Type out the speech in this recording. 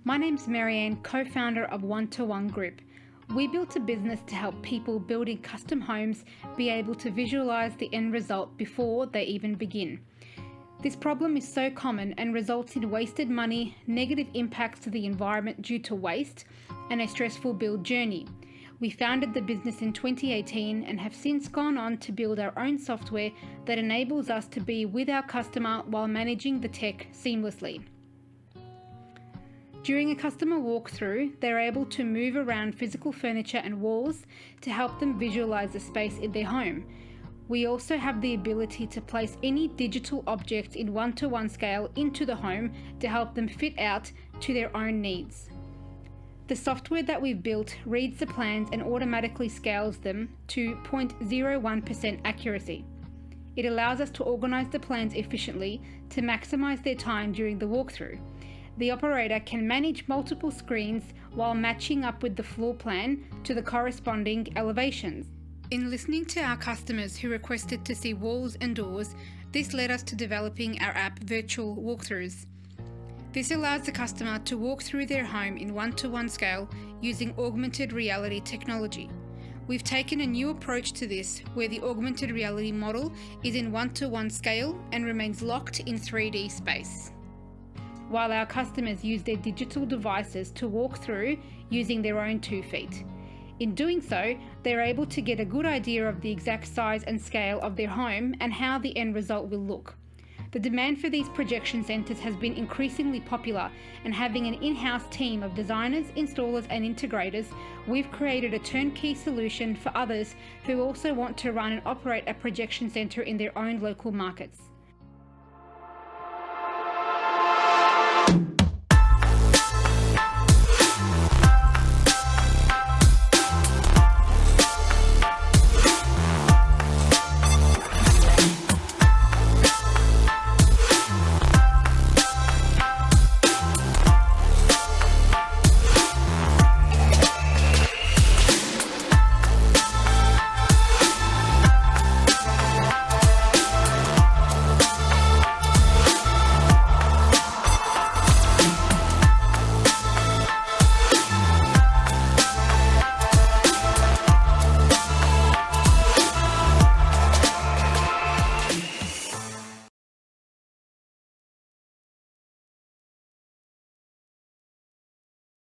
My name's Marianne, co-founder of One-to-One Group. We built a business to help people building custom homes be able to visualise the end result before they even begin. This problem is so common and results in wasted money, negative impacts to the environment due to waste, and a stressful build journey. We founded the business in 2018 and have since gone on to build our own software that enables us to be with our customer while managing the tech seamlessly. During a customer walkthrough, they're able to move around physical furniture and walls to help them visualize the space in their home. We also have the ability to place any digital object in one-to-one scale into the home to help them fit out to their own needs. The software that we've built reads the plans and automatically scales them to 0.01% accuracy. It allows us to organize the plans efficiently to maximize their time during the walkthrough. The operator can manage multiple screens while matching up with the floor plan to the corresponding elevations. In listening to our customers who requested to see walls and doors, this led us to developing our app Virtual Walkthroughs. This allows the customer to walk through their home in one-to-one scale using augmented reality technology. We've taken a new approach to this, where the augmented reality model is in one-to-one scale and remains locked in 3D space, while our customers use their digital devices to walk through using their own 2 feet. In doing so, they're able to get a good idea of the exact size and scale of their home and how the end result will look. The demand for these projection centres has been increasingly popular, and having an in-house team of designers, installers and integrators, we've created a turnkey solution for others who also want to run and operate a projection centre in their own local markets.